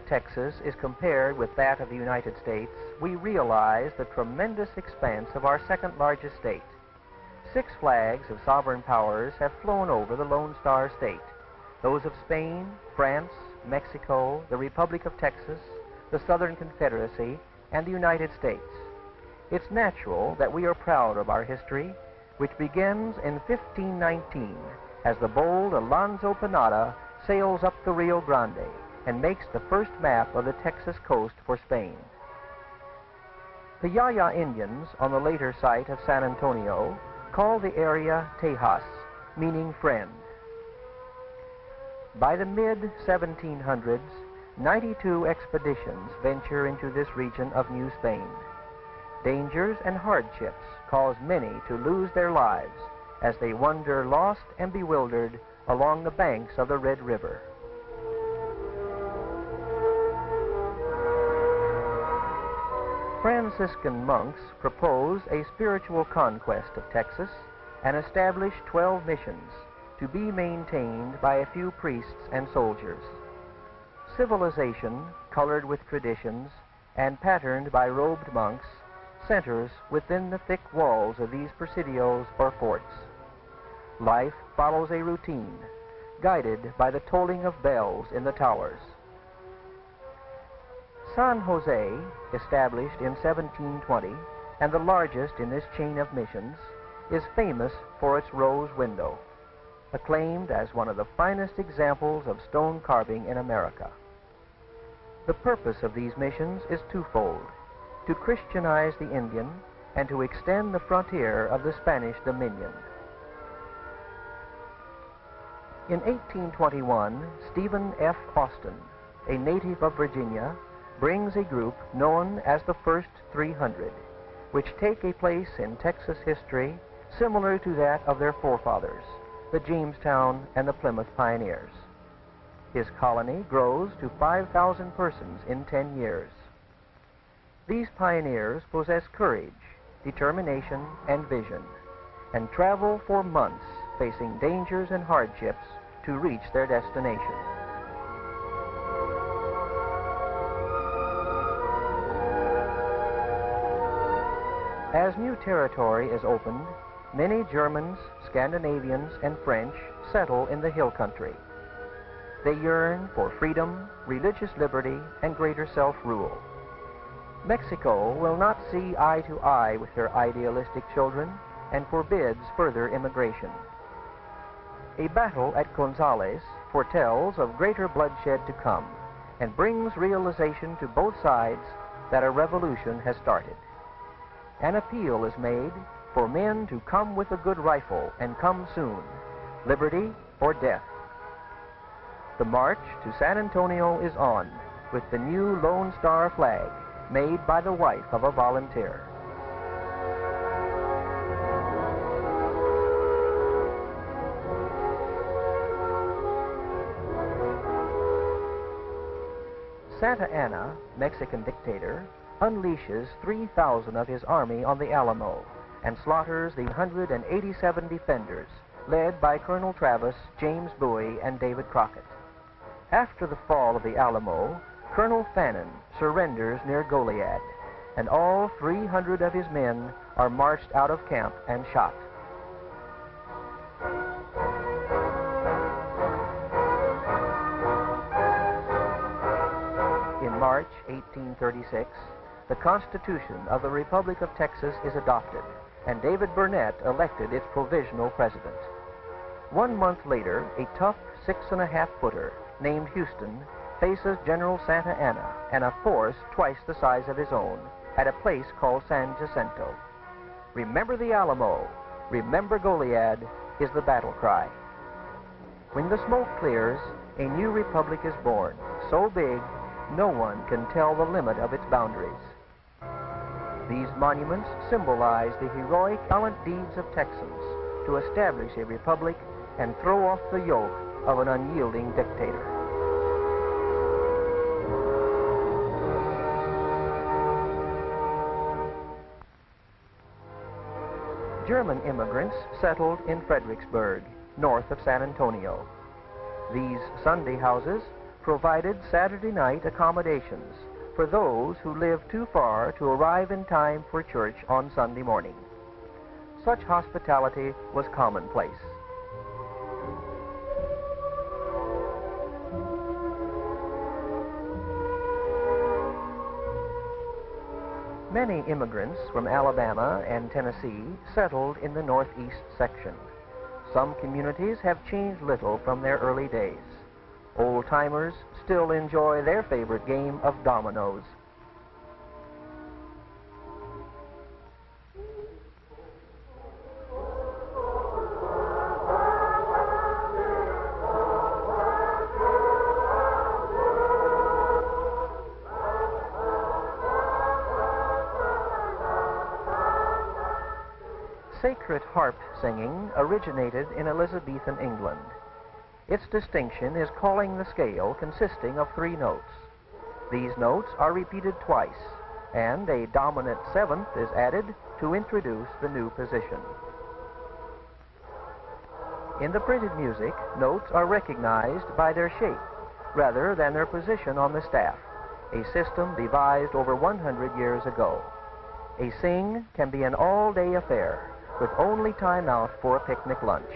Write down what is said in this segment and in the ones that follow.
Texas is compared with that of the United States, we realize the tremendous expanse of our second largest state. 6 flags of sovereign powers have flown over the Lone Star State, those of Spain, France, Mexico, the Republic of Texas, the Southern Confederacy, and the United States. It's natural that we are proud of our history, which begins in 1519 as the bold Alonso Pinada sails up the Rio Grande and makes the first map of the Texas coast for Spain. The Yaya Indians on the later site of San Antonio call the area Tejas, meaning friend. By the mid-1700s, 92 expeditions venture into this region of New Spain. Dangers and hardships cause many to lose their lives as they wander lost and bewildered along the banks of the Red River. Franciscan monks propose a spiritual conquest of Texas and establish 12 missions to be maintained by a few priests and soldiers. Civilization, colored with traditions and patterned by robed monks, centers within the thick walls of these presidios or forts. Life follows a routine, guided by the tolling of bells in the towers. San Jose, established in 1720, and the largest in this chain of missions, is famous for its rose window, acclaimed as one of the finest examples of stone carving in America. The purpose of these missions is twofold: to Christianize the Indian and to extend the frontier of the Spanish dominion. In 1821, Stephen F. Austin, a native of Virginia, brings a group known as the First 300, which take a place in Texas history similar to that of their forefathers, the Jamestown and the Plymouth pioneers. His colony grows to 5,000 persons in 10 years. These pioneers possess courage, determination, and vision, and travel for months facing dangers and hardships to reach their destination. As new territory is opened, many Germans, Scandinavians, and French settle in the hill country. They yearn for freedom, religious liberty, and greater self-rule. Mexico will not see eye to eye with her idealistic children and forbids further immigration. A battle at Gonzales foretells of greater bloodshed to come and brings realization to both sides that a revolution has started. An appeal is made for men to come with a good rifle and come soon, liberty or death. The march to San Antonio is on with the new Lone Star flag made by the wife of a volunteer. Santa Anna, Mexican dictator, unleashes 3,000 of his army on the Alamo and slaughters the 187 defenders, led by Colonel Travis, James Bowie, and David Crockett. After the fall of the Alamo, Colonel Fannin surrenders near Goliad, and all 300 of his men are marched out of camp and shot. In March 1836, the Constitution of the Republic of Texas is adopted, and David Burnett elected its provisional president. 1 month later, a tough 6.5-footer named Houston faces General Santa Anna and a force twice the size of his own at a place called San Jacinto. "Remember the Alamo, remember Goliad," is the battle cry. When the smoke clears, a new republic is born, so big no one can tell the limit of its boundaries. These monuments symbolize the heroic, gallant deeds of Texans to establish a republic and throw off the yoke of an unyielding dictator. German immigrants settled in Fredericksburg, north of San Antonio. These Sunday houses provided Saturday night accommodations for those who lived too far to arrive in time for church on Sunday morning. Such hospitality was commonplace. Many immigrants from Alabama and Tennessee settled in the northeast section. Some communities have changed little from their early days. Old-timers still enjoy their favorite game of dominoes. Sacred harp singing originated in Elizabethan England. Its distinction is calling the scale consisting of 3 notes. These notes are repeated twice, and a dominant 7th is added to introduce the new position. In the printed music, notes are recognized by their shape rather than their position on the staff, a system devised over 100 years ago. A sing can be an all-day affair, with only time out for a picnic lunch.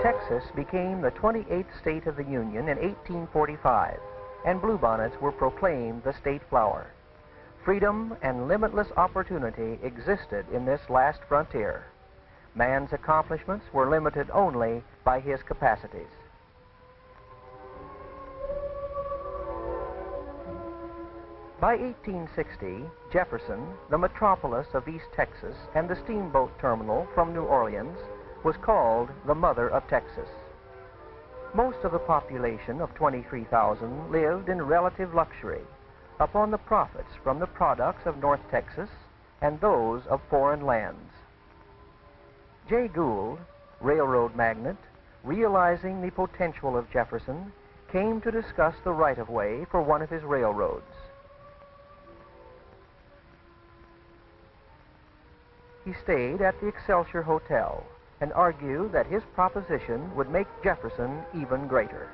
Texas became the 28th state of the Union in 1845, and bluebonnets were proclaimed the state flower. Freedom and limitless opportunity existed in this last frontier. Man's accomplishments were limited only by his capacities. By 1860, Jefferson, the metropolis of East Texas and the steamboat terminal from New Orleans, was called the Mother of Texas. Most of the population of 23,000 lived in relative luxury upon the profits from the products of North Texas and those of foreign lands. Jay Gould, railroad magnate, realizing the potential of Jefferson, came to discuss the right-of-way for one of his railroads. He stayed at the Excelsior Hotel and argued that his proposition would make Jefferson even greater.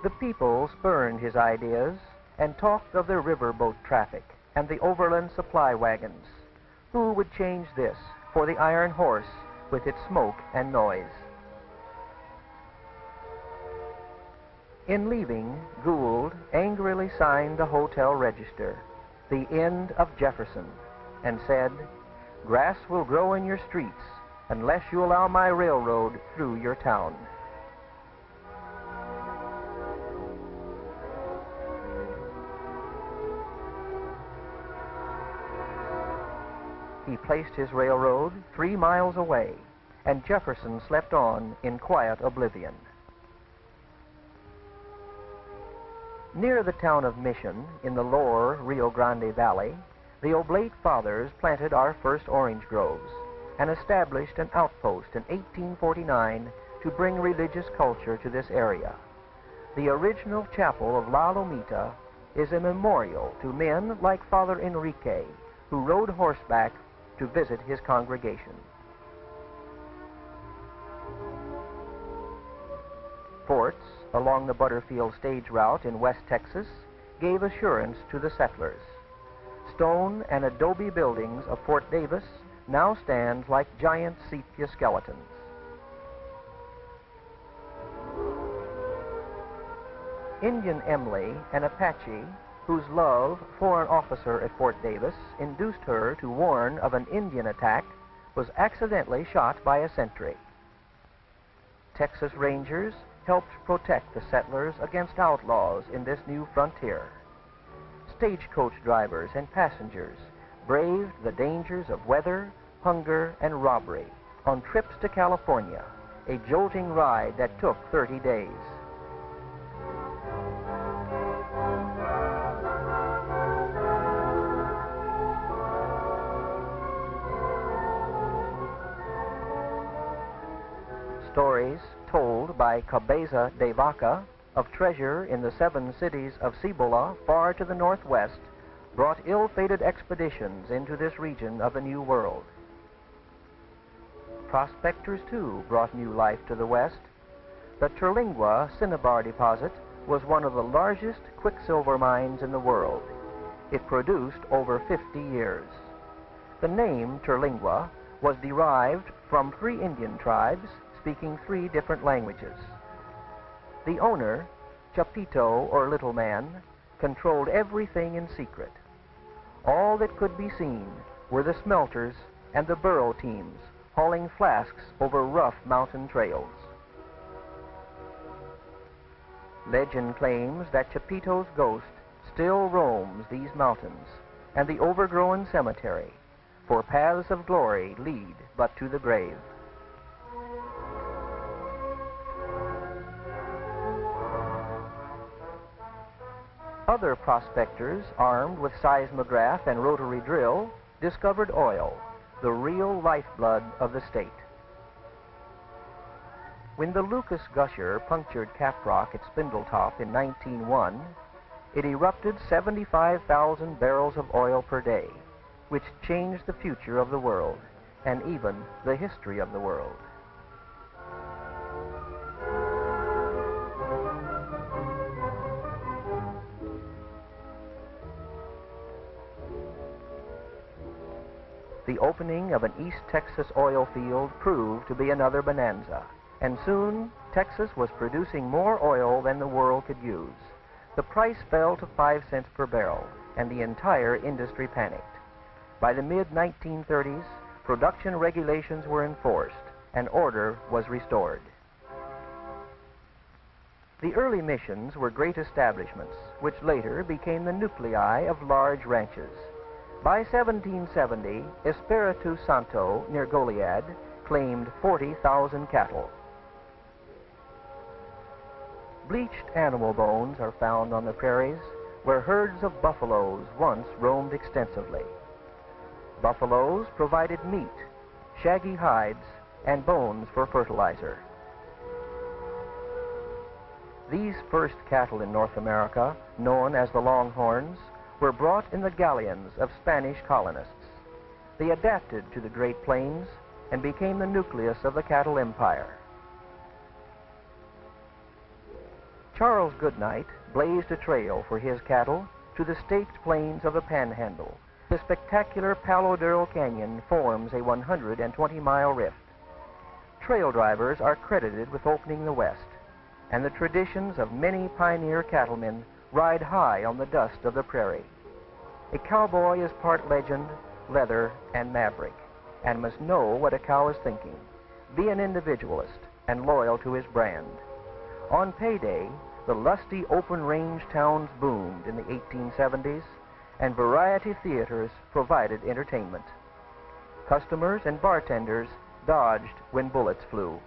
The people spurned his ideas and talked of the riverboat traffic and the overland supply wagons. Who would change this for the iron horse with its smoke and noise? In leaving, Gould angrily signed the hotel register, "The End of Jefferson," and said, "Grass will grow in your streets unless you allow my railroad through your town." He placed his railroad 3 miles away, and Jefferson slept on in quiet oblivion. Near the town of Mission, in the lower Rio Grande Valley, the Oblate Fathers planted our first orange groves and established an outpost in 1849 to bring religious culture to this area. The original chapel of La Lomita is a memorial to men like Father Enrique, who rode horseback to visit his congregation. Forts along the Butterfield stage route in West Texas gave assurance to the settlers. Stone and adobe buildings of Fort Davis now stand like giant sepia skeletons. Indian Emily, an Apache, whose love for an officer at Fort Davis induced her to warn of an Indian attack, was accidentally shot by a sentry. Texas Rangers helped protect the settlers against outlaws in this new frontier. Stagecoach drivers and passengers braved the dangers of weather, hunger, and robbery on trips to California, a jolting ride that took 30 days. Stories told by Cabeza de Vaca, of treasure in the 7 cities of Cibola, far to the northwest, brought ill-fated expeditions into this region of the New World. Prospectors, too, brought new life to the west. The Terlingua cinnabar deposit was one of the largest quicksilver mines in the world. It produced over 50 years. The name Terlingua was derived from 3 Indian tribes speaking 3 different languages. The owner, Chapito or Little Man, controlled everything in secret. All that could be seen were the smelters and the burro teams hauling flasks over rough mountain trails. Legend claims that Chapito's ghost still roams these mountains and the overgrown cemetery, for paths of glory lead but to the grave. Other prospectors, armed with seismograph and rotary drill, discovered oil, the real lifeblood of the state. When the Lucas Gusher punctured Caprock at Spindletop in 1901, it erupted 75,000 barrels of oil per day, which changed the future of the world and even the history of the world. The opening of an East Texas oil field proved to be another bonanza, and soon Texas was producing more oil than the world could use. The price fell to 5 cents per barrel, and the entire industry panicked. By the mid-1930s, production regulations were enforced, and order was restored. The early missions were great establishments, which later became the nuclei of large ranches. By 1770, Espiritu Santo, near Goliad, claimed 40,000 cattle. Bleached animal bones are found on the prairies, where herds of buffaloes once roamed extensively. Buffaloes provided meat, shaggy hides, and bones for fertilizer. These first cattle in North America, known as the Longhorns, were brought in the galleons of Spanish colonists. They adapted to the Great Plains and became the nucleus of the cattle empire. Charles Goodnight blazed a trail for his cattle to the staked plains of the Panhandle. The spectacular Palo Duro Canyon forms a 120-mile rift. Trail drivers are credited with opening the West, and the traditions of many pioneer cattlemen ride high on the dust of the prairie. A cowboy is part legend, leather, and maverick, and must know what a cow is thinking, be an individualist, and loyal to his brand. On payday, the lusty open-range towns boomed in the 1870s, and variety theaters provided entertainment. Customers and bartenders dodged when bullets flew.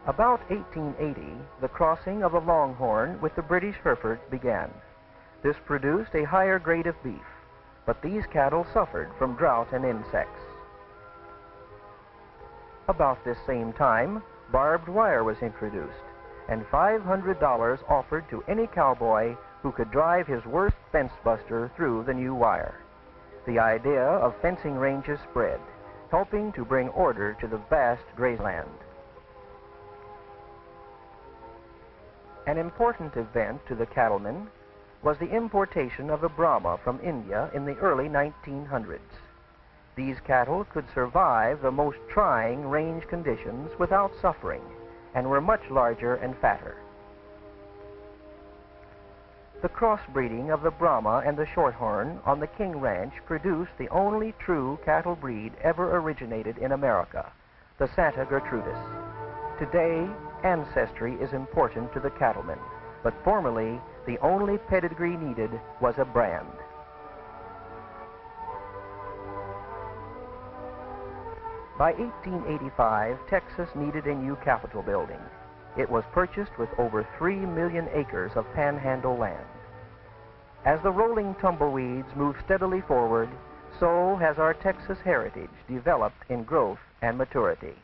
About 1880, the crossing of the Longhorn with the British Hereford began. This produced a higher grade of beef, but these cattle suffered from drought and insects. About this same time, barbed wire was introduced, and $500 offered to any cowboy who could drive his worst fence buster through the new wire. The idea of fencing ranges spread, helping to bring order to the vast grazeland. An important event to the cattlemen was the importation of the Brahma from India in the early 1900s. These cattle could survive the most trying range conditions without suffering, and were much larger and fatter. The crossbreeding of the Brahma and the Shorthorn on the King Ranch produced the only true cattle breed ever originated in America, the Santa Gertrudis. Today, ancestry is important to the cattlemen, but formerly the only pedigree needed was a brand. By 1885, Texas needed a new Capitol building. It was purchased with over 3 million acres of panhandle land. As the rolling tumbleweeds move steadily forward, so has our Texas heritage developed in growth and maturity.